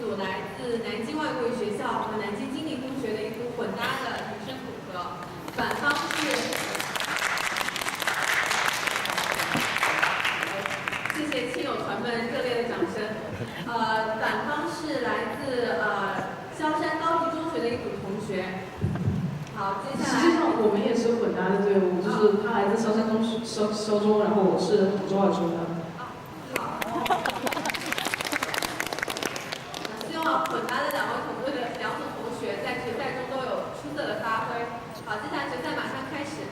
组来自南京外国语学校和南京经理工学的一组混搭的女生组合，反方是，谢谢亲友团们热烈的掌声。反方是来自萧山高级中学的一组同学。好，接下来。实际上我们也是混搭的队伍，就是他来自萧山高中，然后我是杭州二中的。混搭的两组同学在决赛中都有出色的发挥。好，接下来决赛马上开始。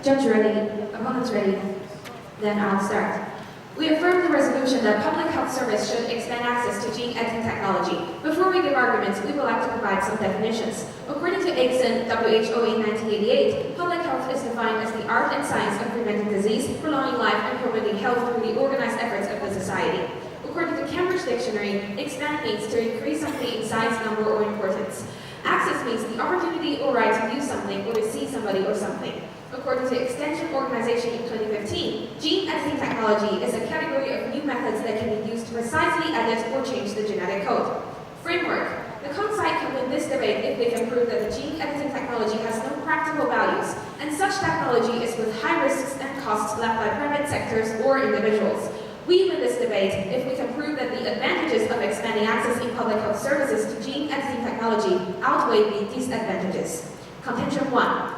Judge ready, opponents ready. Then I'll start. We affirm the resolution that public health service should expand access to gene editing technology. Before we give arguments, we would like to provide some definitions. According to IGSN WHO in 1988, public health is defined as the art and science of preventing disease, prolonging life, and promoting health through the organized efforts of the society. According to Cambridge Dictionary, expand means to increase something in size, number, or importance. Access means the opportunity or right to use something or to see somebody or something. According to Extension Organization in 2015, gene editing technology is a category of new methods that can be used to precisely edit or change the genetic code. Framework. The side can win this debate if they can prove that the gene editing technology has no practical values, and such technology is with high risks and costs left by private sectors or individuals. We win this debate if we can prove that the advantages of expanding access in public health services to gene editing technology outweigh the disadvantages. Contention 1.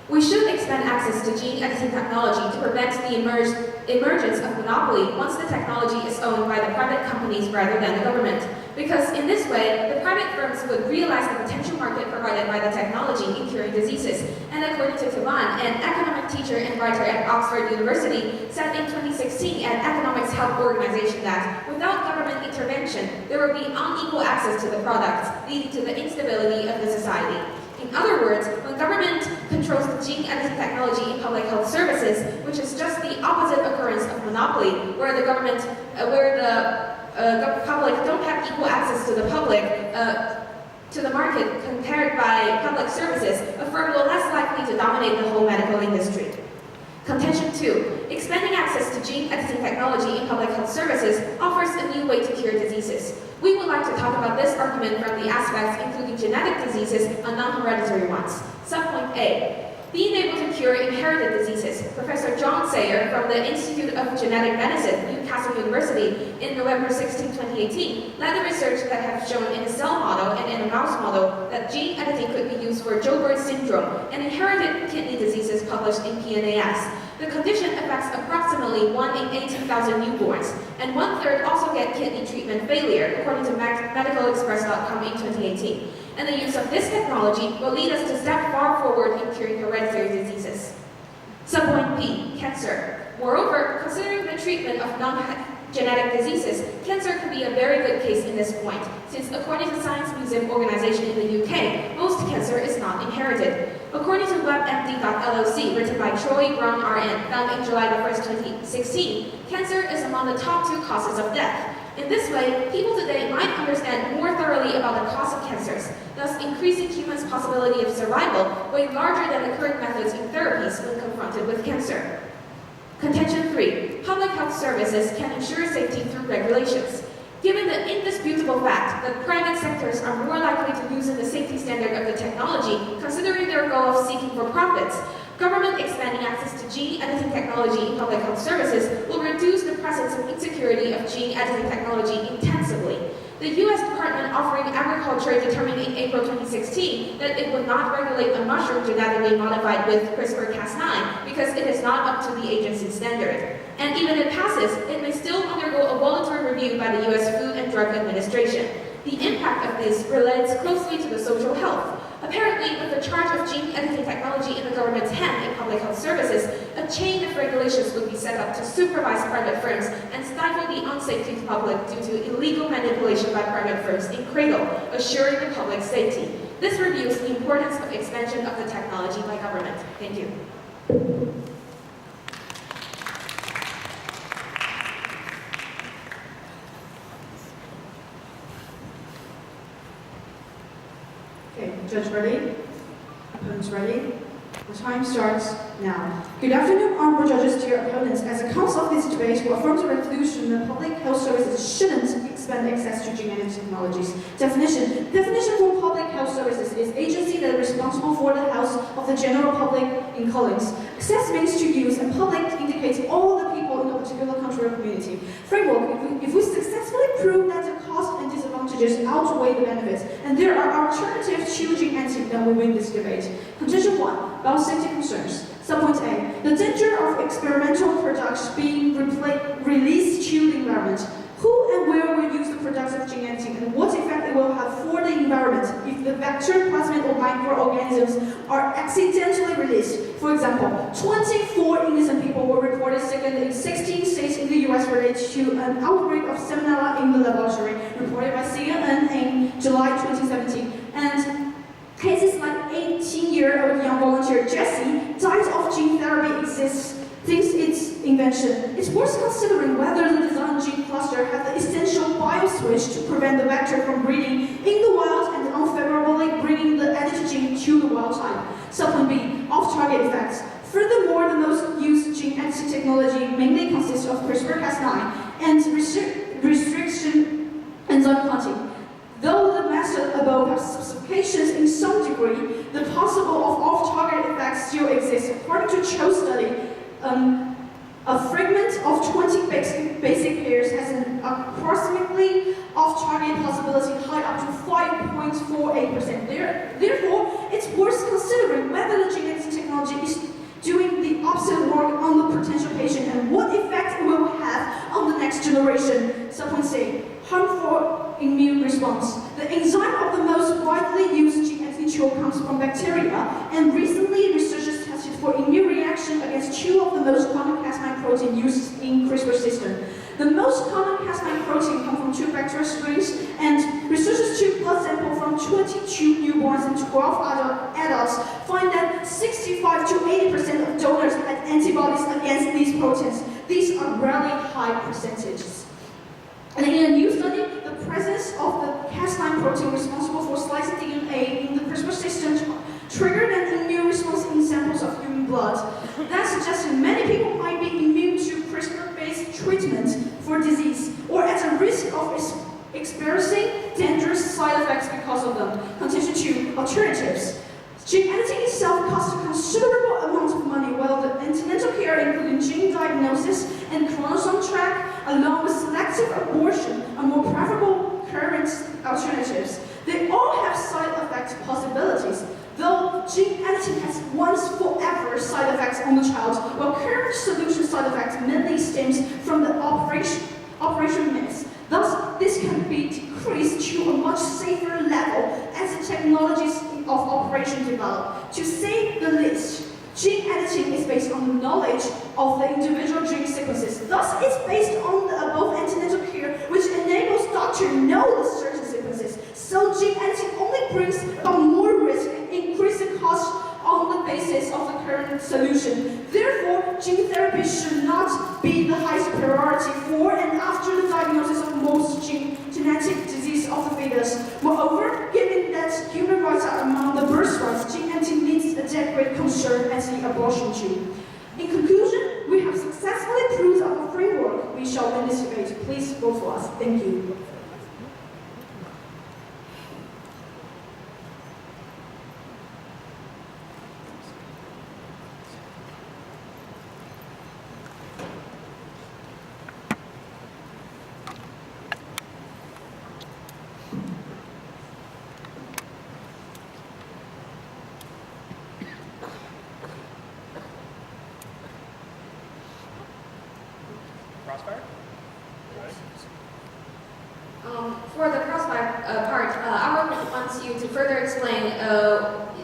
We should expand access to gene editing technology to prevent the emergence of monopoly once the technology is owned by the private companies rather than the government. Because in this way, the private firms would realize the potential market provided by the technology in curing diseases. And according to Taban, an economic teacher and writer at Oxford University, said in 2016 at Economics Health Organization that without government intervention, there will be unequal access to the products, leading to the instability of the society. In other words, when government controls the gene editing technology in public health services, which is just the opposite occurrence of monopoly, where the public don't have equal access to the to the market compared by public services, a firm will less likely to dominate the whole medical industry. Contention 2. Expanding access to gene editing technology in public health services offers a new way to cure diseases. We would like to talk about this argument from the aspects including genetic diseases and non-hereditary ones. Subpoint A. Being able to cure inherited diseases. Professor John Sayer from the Institute of Genetic Medicine, Newcastle University, in November 16, 2018, led the research that have shown in a cell model and in a mouse model that gene editing could be used for Joubert syndrome, an inherited kidney disease published in PNAS. The condition affects approximately 1 in 18,000 newborns, and 1/3 also get kidney treatment failure, according to medicalexpress.com in 2018. And the use of this technology will lead us to step far forward in curing hereditary diseases. Subpoint B, cancer. Moreover, considering the treatment of non-genetic diseases, cancer could be a very good case in this point, since according to Science Museum Organization in the UK, most cancer is not inherited. According to WebMD.LLC, written by Troy Brown RN, found in July 1, 2016, cancer is among the top 2 causes of death. In this way, people today might understand more thoroughly about the cause of cancers, thus increasing humans' possibility of survival way larger than the current methods in therapies when confronted with cancer. Contention 3. Public health services can ensure safety through regulations. Given the indisputable fact that private sectors are more likely to loosen the safety standard of the technology, considering their goal of seeking for profits, government expanding access to gene editing technology in public health services will reduce the presence of insecurity of gene editing technology intensively. The U.S. Department of Agriculture determined in April 2016 that it would not regulate a mushroom genetically modified with CRISPR-Cas9 because it is not up to the agency's standard. And even if it passes, it may still undergo a voluntary review by the U.S. Food and Drug Administration. The impact of this relates closely to the social health. Apparently, with the charge of gene editing technology in the government's hand in public health services, a chain of regulations would be set up to supervise private firms and stifle the unsafety to the public due to illegal manipulation by private firms in cradle, assuring the public's safety. This reveals the importance of expansion of the technology by government. Thank you. Okay. Judge ready? Opponents ready? The time starts now. Good afternoon, honorable judges, dear opponents. As a cause of this debate, who affirms the resolution that public health services shouldn't expand access to gene editing technologies. Definition for public health services is agency that is responsible for the health of the general public in callings. Access means to use, and public indicates all the people in a particular country or community. Framework, if we successfully prove that the cost and disadvantages outweigh the benefits, and there are alternatives to gene editing, then we win this debate. Condition 1, biosafety concerns. Subpoint A, the danger of experimental products being released to the environment. Who and where will use the products of gene editing, and what effect it will have for the environment if the vector, plasmid, or microorganisms are accidentally released? For example, 24 innocent people were reported sick in 16 states in the US related to an outbreak of Salmonella in the laboratory, reported by CNN in July 2017. And cases like 18-year-old young volunteer Jesse died of gene therapy thinks its invention. It's worth considering whether the design gene cluster had the essential bioswitch to prevent the vector from breeding in the wild and unfavorably bringing the edited gene to the wild type. Subpoint B, off-target effects. Furthermore, the most used gene editing technology mainly consists of CRISPR-Cas9 and restriction enzyme hunting. Though the method above has specifications in some degree, the possible of off-target effects still exists. According to Cho's study, a fragment of 20 basic pairs has an approximately off-target possibility high up to 5.48%. Therefore, it's worth considering whether the gene editing technology is doing the opposite work on the potential patient and what effect it will have on the next generation. Subpoint C, harmful immune response. The enzyme of the most widely used gene editing tool comes from bacteria, and recently researchers tested for immune reaction against two of the most common Cas9 protein used in CRISPR system. The most common Cas9 protein come from 2 bacterial strains, and researchers took blood sample from 22 newborns and 12 adults find that 65 to 80% of donors had antibodies against these proteins. These are really high percentages. And in a new study, the presence of the Cas9 protein responsible for splicing DNA in the CRISPR system triggered an immune response in samples of human blood. That suggested many people might be immune to CRISPR-based treatment for disease, or at a risk of experiencing dangerous side effects because of them. Contention 2, alternatives. Gene editing itself costs a considerable amount of money, while the antenatal care, including gene diagnosis and chromosome track, along with selective abortion, are more preferable current alternatives. They all have side effect possibilities, though gene editing has once forever side effects on the child, while current solution side effects mainly stems from the operation myths. Thus, this can be decreased to a much safer level as the technologies of operation develop. To say the least, gene editing is based on the knowledge of the individual gene sequences. Thus, it's based on the above antenatal care, which enables doctors to know the certain sequences. So gene editing only brings about more risk and increasing cost on the basis of the current solution. Therefore, gene therapy should not be the highest priority for and after the diagnosis of most genetic disease of the fetus. Moreover, given that human rights are among the birthrights, gene editing needs a great concern as the abortion too. In conclusion, we have successfully proved our framework. We shall win this debate. Please vote for us. Thank you. For the crossfire part, I want you to further explain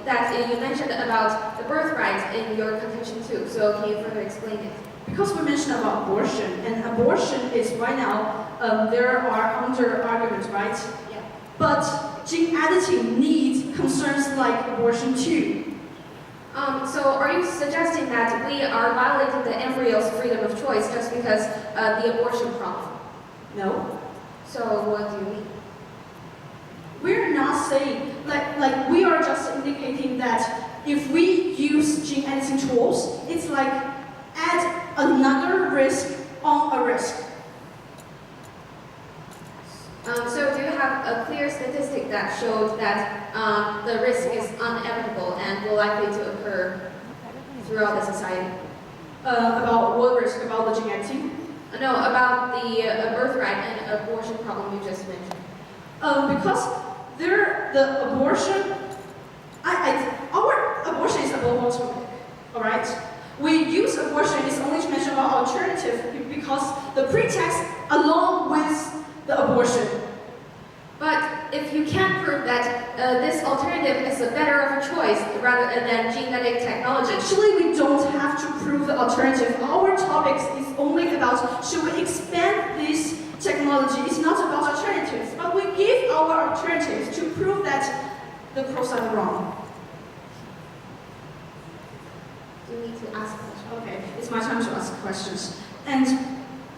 that you mentioned about the birthright in your contention too. So can you further explain it? Because we mentioned about abortion, and abortion is right now, there are under arguments, right? Yeah. But gene editing needs concerns like abortion too. So are you suggesting that we are violating the embryo's freedom of choice just because the abortion problem? No. So what do you mean? we're not saying, like we are just indicating that if we use gene editing tools, it's like add another risk on a risk. So do you have a clear statistic that shows that the risk is inevitable and will likely to occur throughout the society? About what risk? About the gene editing? No, about the birthright and abortion problem you just mentioned. Because the abortion, our abortion is about multiple, all right? We use abortion is only to mention about alternative because the pretext along with the abortion. But if you can't prove that this alternative is a better of a choice rather than genetic technology, actually we don't have to prove the alternative. Our topics is only about should we expand this technology. It's not about alternatives, but we give our alternatives to prove that the pros are wrong. you need to ask questions. Okay, it's my time to ask questions. And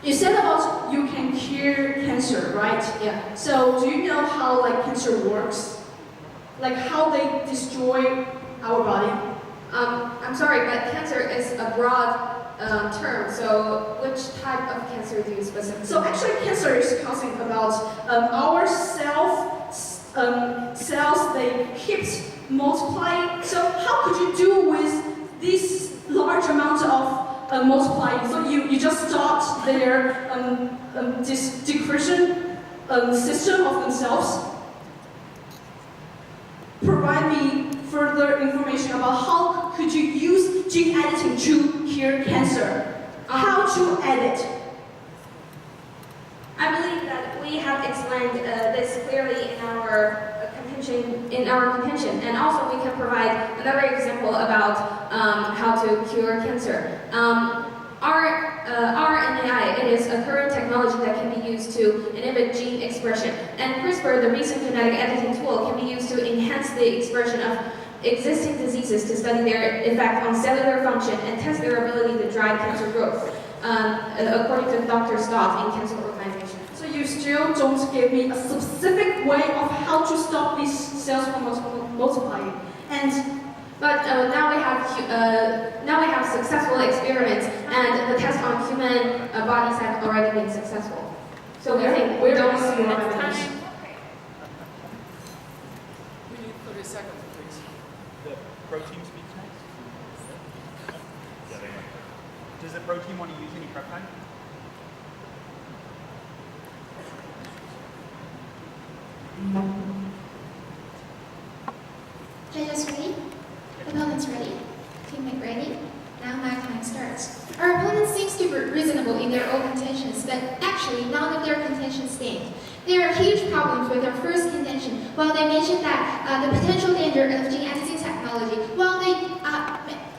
you said about you can cure cancer, right? Yeah. So do you know how like cancer works? Like how they destroy our body? I'm sorry, but cancer is a broad term. So which type of cancer do you specifically? So actually, cancer is causing about our cells they keep multiplying. So how could you do with this large amount of multiplying? So you just start their this decretion system of themselves. Provide me further information about how could you use gene editing to cure cancer? How to edit? I believe that we have explained this clearly in our contention, and also we can provide another example about how to cure cancer. RNAi, it is a current technology that can be used to inhibit gene expression, and CRISPR, the recent genetic editing tool, can be used to enhance the expression of existing diseases to study their effect on cellular function and test their ability to drive cancer growth, according to Dr. Stott in Cancer Organization. So you still don't give me a specific way of how to stop these cells from multiplying. But now we have successful experiments, and the tests on human bodies have already been successful. So we think we don't see more evidence. We need 30 seconds, please. The pro team speaks next. Does the pro team want to use any prep time? Judges ready? Opponents ready? Teammate ready? Now my time starts. Our opponent seems to be reasonable in their own contentions, but actually none of their contentions stand. There are huge problems with their first contention. While they mention that the potential danger of gene editing technology, while they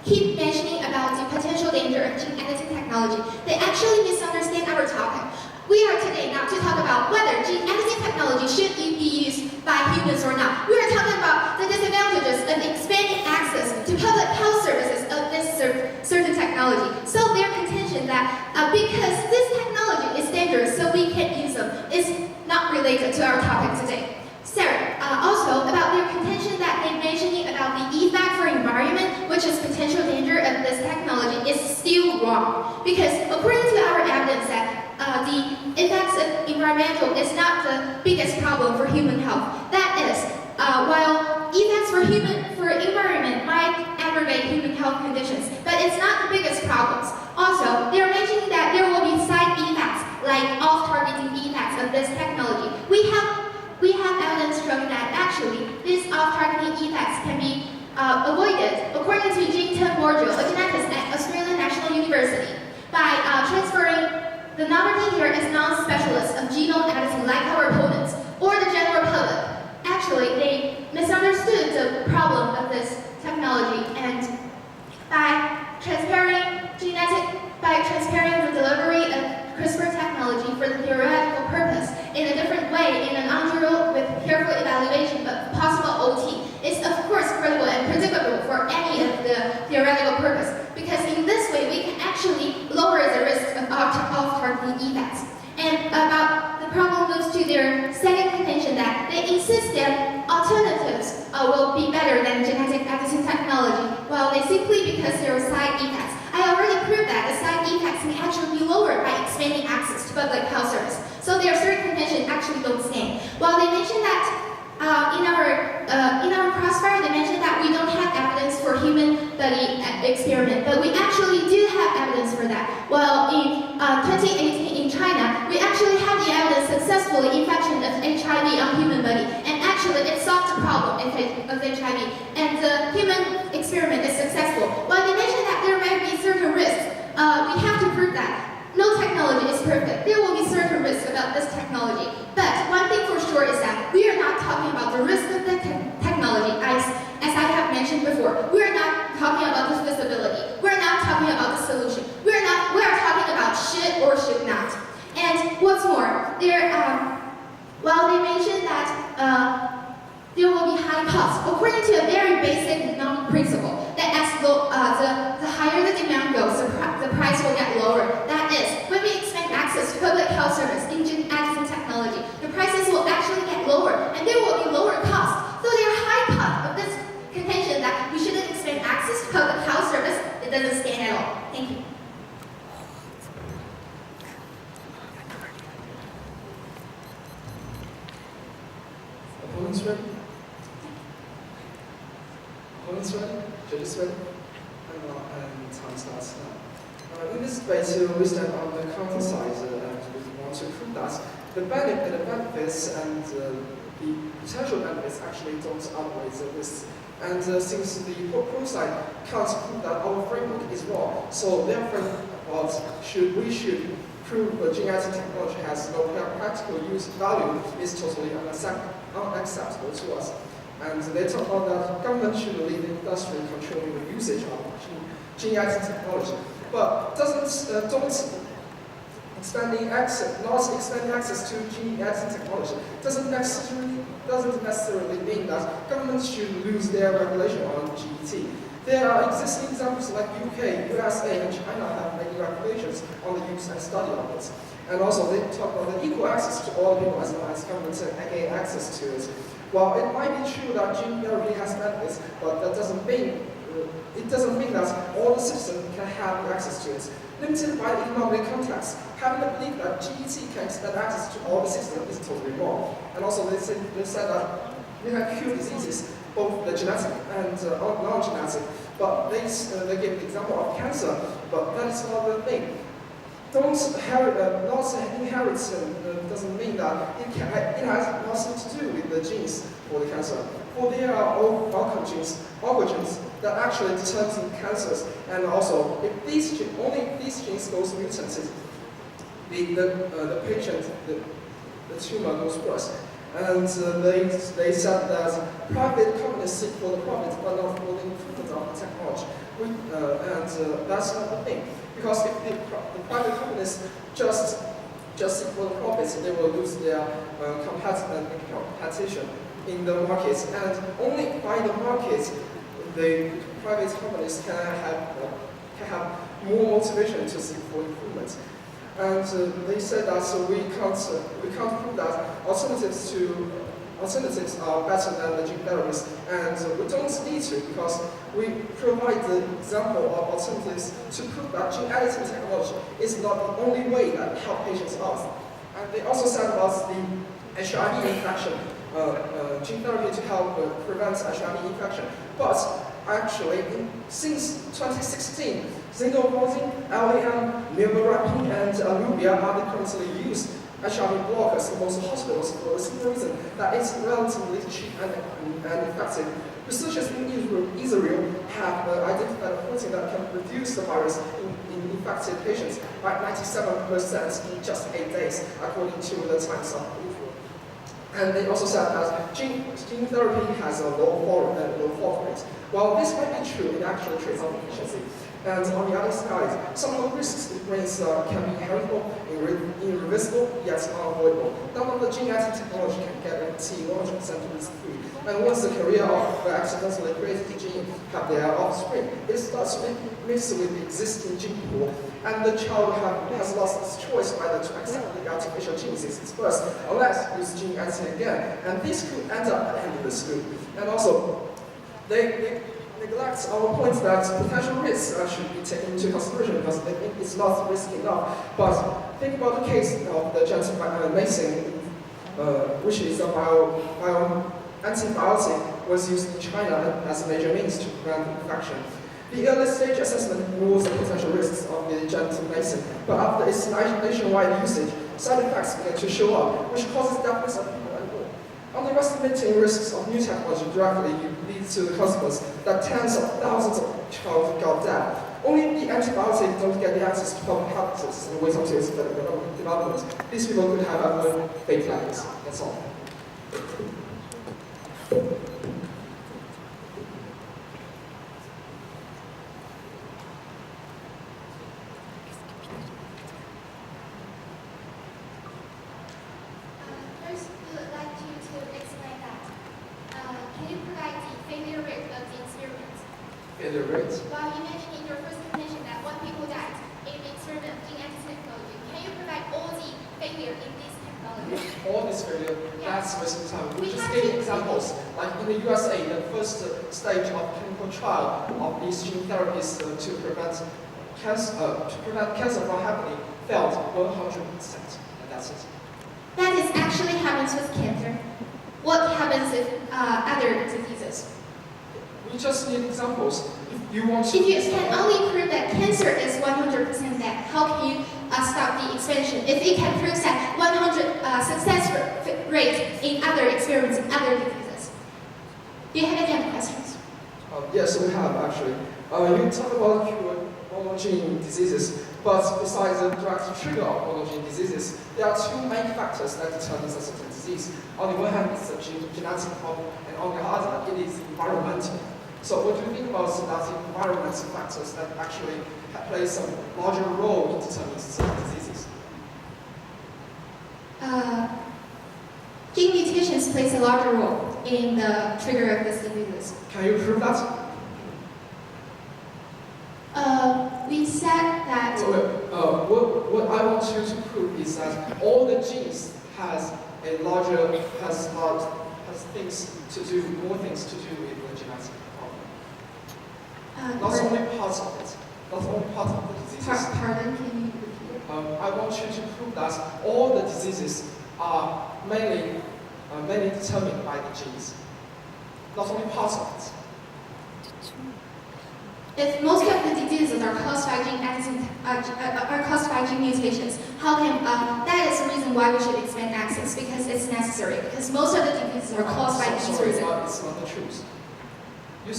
keep mentioning about the potential danger of gene editing technology, they actually misunderstand our topic. We are today not to talk about whether gene editing technology should be used by humans or not. We are talking about the disadvantages of expanding access to public health services of this certain technology. So their contention that because this technology is dangerous, so we can't use them, is not related to our topic today. Sarah, also about their contention that they mentioning about the effect for environment, which is potential danger of this technology, is still wrong. Because according to our evidence that the effects of environmental is not the biggest problem for human health. That is, while effects for environment might aggravate human health conditions, but it's not the biggest problems. Also, they are mentioning that there will be side effects, like off-targeting effects of this technology. We have evidence showing that actually these off-targeting effects can be avoided, according to Jing-Ten Borjo, a geneticist at Australian National University, by transferring the novelty here is non-specialists of genome editing like our opponents, or the general public. Actually, they misunderstood the problem of this technology, and by transferring the delivery of CRISPR technology for the theoretical purpose in a different way, in an undrill with careful evaluation of possible OT, is of course critical and predictable for any of the theoretical purpose, because in this way we can actually lower the risk of off-targeting effects. And about the problem moves to their second contention that they insist insist that alternatives will be better than genetic editing technology. Well, they simply because there are side effects. I already proved that the side effects may actually be lowered by expanding access to public health service. So their third contention actually don't stand. Well, they mentioned that in our crossfire, they mentioned that we don't have evidence for human body experiment, but we actually do have evidence for that. Well, in 2018 in China, we actually have the evidence successfully infection of HIV on human body, and actually it solved the problem of HIV, and the human experiment is successful. Well, they mentioned that there might be certain risks. We have to prove that. No technology is perfect. There will be certain risks about this technology. But one thing for sure is that we are not talking about the risk of the technology, as I have mentioned before. We are not talking about the feasibility. We are not talking about the solution. We are talking about should or should not. And what's more, they mentioned that there will be high costs, according to a very basic economic principle, that as the higher the demand goes, the price will get lower. That is, when we expand access to public health service in gene editing technology, the prices will actually get lower, and there will be lower costs. So there are high costs of this contention that we shouldn't expand access to public health service. It doesn't stand at all. Thank you. Opponents ready? Opponents ready? Judges ready? And time starts now. In this debate, we stand on the counter side and we want to prove that the benefits and the potential benefits actually don't outweigh the risks. And since the pro side can't prove that our framework is wrong, so therefore we should prove that gene editing technology has no practical use value is totally unacceptable to us. And they talk about that government should lead the industry in controlling the usage of gene editing technology, but not expanding access to gene editing technology doesn't necessarily mean that governments should lose their regulation on GET. There are existing examples like UK, USA, and China have many regulations on the use and study of it. And also they talk about the equal access to all people as well as governments and gain access to it. While it might be true that gene therapy has benefits, but that doesn't mean that all the citizens can have access to it. Limited by the economic context, having the belief that GET can expand access to all the citizens is totally wrong. And also they said that we have cure diseases, both the genetic and non-genetic, but they give the example of cancer, but that is not the thing. Not inheritance doesn't mean that it has nothing to do with the genes for the cancer. For there are organogens that actually determine cancers, and also if these genes goes mutated, the patient, the tumor goes worse. And they said that private companies seek for the profit but not for the improvement of the technology. And that's not the thing. Because if the private companies just seek for the profits, they will lose their competition in the markets. And only by the markets, the private companies can have more motivation to seek for improvement. And they said that we can't prove that alternatives are better than the gene therapies, and we don't need to because we provide the example of alternatives to prove that gene editing technology is not the only way that help patients out. And they also said about the HIV infection, gene therapy to help prevent HIV infection, but actually, since 2016, xenobenzene, LAM, milnirapine, and Alubia are the currently used HIV blockers in most hospitals for the simple reason that it's relatively cheap and effective. Researchers in Israel have identified a protein that can reduce the virus in infected patients by 97% in just 8 days, according to the Times of Israel. And they also said that gene therapy has a low fall rate. While this might be true, it actually trades on efficiency. And on the other side, some of the risks it brings can be heritable, invisible yet unavoidable. None of the gene editing technology can guarantee 100% risk-free. And once the carrier of the accidentally created gene have their offspring, it starts to mix with the existing gene pool, and the child has lost its choice either to accept the artificial genes as its birth, unless use gene editing again. And this could end up ending the school. And also, they neglect our point that potential risks should be taken into consideration because they think it's not risky enough. But think about the case of the Janssen Mason, which is a antibiotic was used in China as a major means to prevent infection. The early stage assessment removes the potential risks of the Janssen Mason, but after its nationwide usage, side effects began to show up, which causes deaths of people and more. Underestimating risks of new technology directly leads to the consequence that tens of thousands of children got dead. Only the antibiotic don't get the access to public health systems and wait until its development. These people could have other fake lives. That's all. First, we would like you to explain that. Can you provide the failure rate of the experiment? Failure rates. Well, you mentioned in your first contention that 1 people died in the experiment of gene editing technology. Can you provide all the failure in this technology? All this failure, that's wasting time. We just gave examples. Like in the USA, the first stage of clinical trial of these gene therapies to prevent cancer from happening failed 100%. And that's it. That is actually happens with cancer. What happens with other diseases? We just need examples. If you want to... If you can only prove that cancer is 100% dead, how can you stop the expansion? If it can prove that 100 success rate in other experiments in other diseases. Do you have any other questions? Yes, we have actually. You talk about cure monogene diseases, but besides the direct trigger of monogene diseases, there are two main factors that determine a certain disease. On the one hand, it's a genetic problem, and on the other, it is environmental. So what do you think about that environmental factors that actually play some larger role in determining certain diseases? Gene mutations plays a larger role in the trigger of these diseases. Can you prove that? We said that What I want you to prove is that all the genes has things to do, more things to do with the genetic problem. Not only parts of it, not only part of the diseases. Pardon, can you repeat it? I want you to prove that all the diseases are mainly determined by the genes, not only parts of it. If most of the diseases are caused by gene editing, are caused by gene mutations, how can that is the reason why we should expand access, because it's necessary. Because most of the diseases are caused by these reasons. It's not the truth. You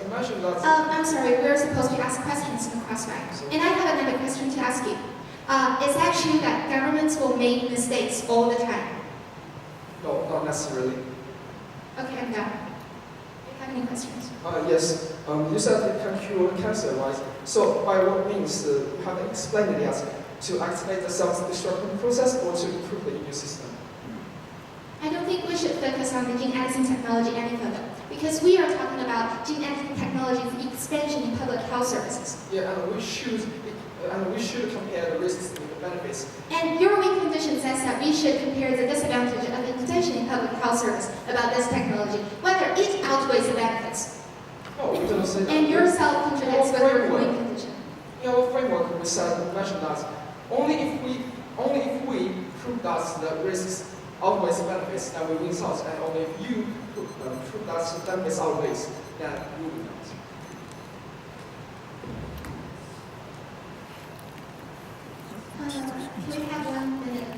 mentioned that. I'm sorry, we're supposed to ask questions in the crossfire. And I have another question to ask you. Is that true that governments will make mistakes all the time? No, not necessarily. Okay, I'm done. Do you have any questions? Yes. You said it can cure cancer, right? So by what means you have explained it as to activate the self-destruction process or to improve the immune system? I don't think we should focus on the gene editing technology any further, because we are talking about gene editing technology's expansion in public health services. Yeah, and we should compare the risks with the benefits. And your weak condition says that we should compare the disadvantage of intervention in public health service about this technology, whether it outweighs the benefits. No, we don't say that. And yourself contradicts with your weak condition. In our framework, we mentioned that only if we prove that the risks outweighs the benefits, then we win out, and only if you prove that the benefits outweighs, then you win out. Can we have 1 minute?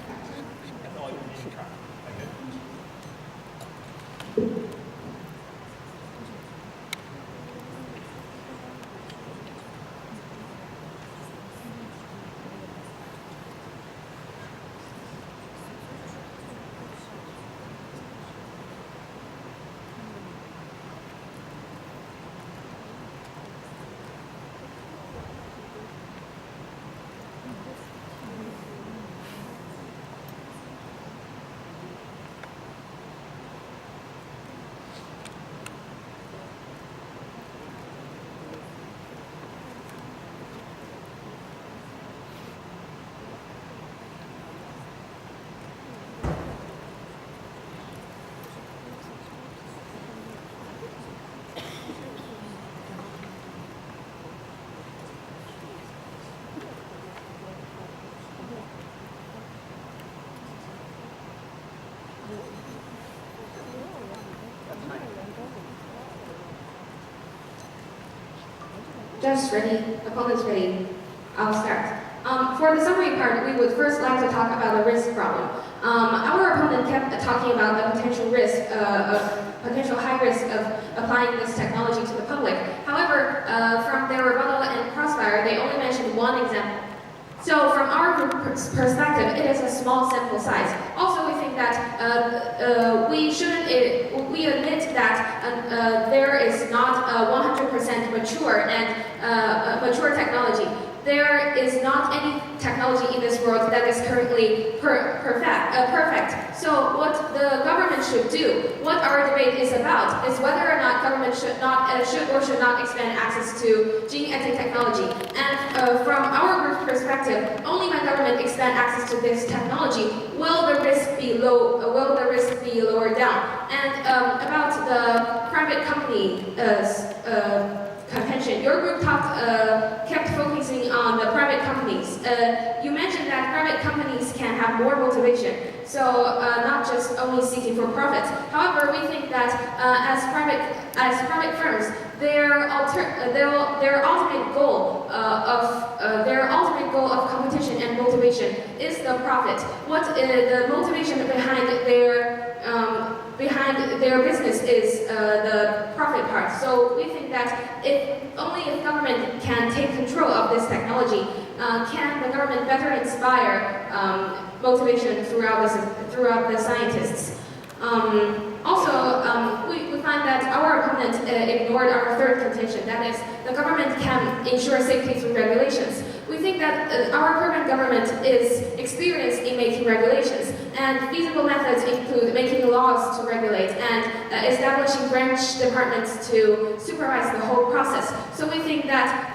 Judges ready? Opponents ready? I'll start. For the summary part, we would first like to talk about the risk problem. Our opponent kept talking about the potential risk, potential high risk of applying this technology to the public. However, from their rebuttal and crossfire, they only mentioned one example. So from our group perspective, it is a small sample size. Also, we think that we admit that there is not a 100% mature and mature technology. There is not any technology in this world that is currently perfect. So what the government should do, what our debate is about, is whether or not government should or should not expand access to gene editing technology. And from our group's perspective, only when government expand access to this technology will the risk be lowered down. And about the private company contention, your group kept focusing on the private companies. You mentioned that private companies can have more motivation, so not just only seeking for profits. However, we think that as private firms, their ultimate goal of competition and motivation is the profit. What the motivation behind their business is the profit part. So we think that if government can take control of this technology, can the government better inspire motivation throughout the scientists. Also, we find that our opponent ignored our third contention, that is, the government can ensure safety through regulations. We think that our current government is experienced in making regulations, and feasible methods include making laws to regulate and establishing branch departments to supervise the whole process. So we think that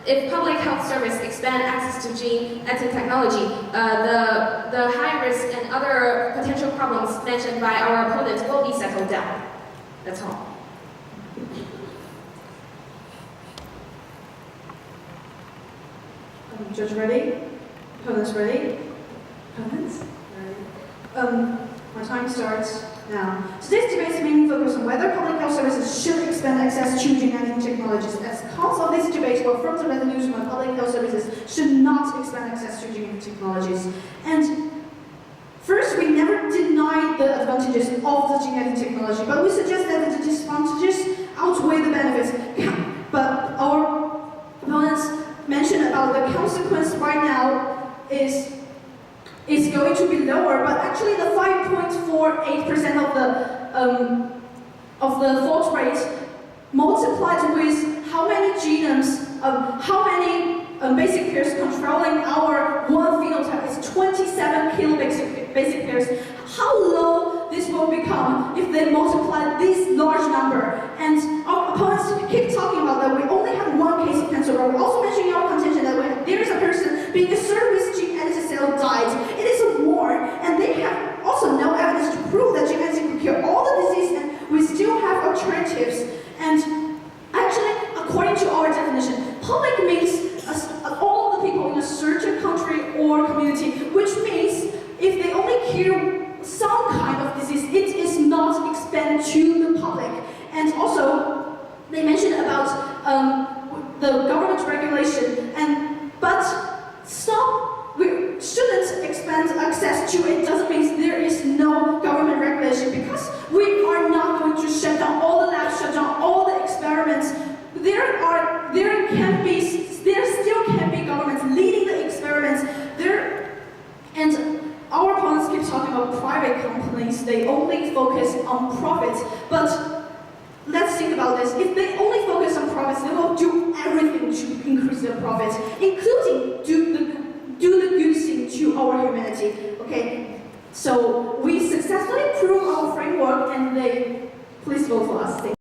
if public health service expand access to gene editing technology, the high risk and other potential problems mentioned by our opponents will be settled down. That's all. Judge ready? Opponents ready? Opponents? Ready. My time starts now. Today's debate is mainly focused on whether public health services should expand access to gene editing technologies. As the cause of this debate will affirm the resolution on public health services should not expand access to gene editing technologies. And first, we never deny the advantages of the gene editing technology, but we suggest that the disadvantages outweigh the benefits. But our opponents mentioned about the consequence right now is going to be lower, but actually the 5.48% of the fault rate multiplied with how many genomes, how many basic pairs controlling our one phenotype is 27 kilobasic pairs. How low this will become if they multiply this large number? And our opponents keep talking about that we only have one case of cancer, but we're also mentioning our contention that when there is a person being asserted with gene edited cell died, it is a war, and they have also no evidence to prove that gene editing can cure all the disease, and we still have alternatives. And actually, according to our definition, public means all the people in a certain country or community, which means if they only cure some kind of disease, it is not expanded to the public. And also, they mentioned about the government regulation, but we shouldn't expand access to it. Doesn't mean there is no government regulation, because we are not going to shut down all the labs, shut down all the experiments. There still can be governments leading the experiments. And our opponents keep talking about private companies. They only focus on profits. But let's think about this. If they only focus on profits, they will do everything to increase their profits, including do the good thing to our humanity. Okay? So we successfully proved our framework, and please vote for us. Thank you.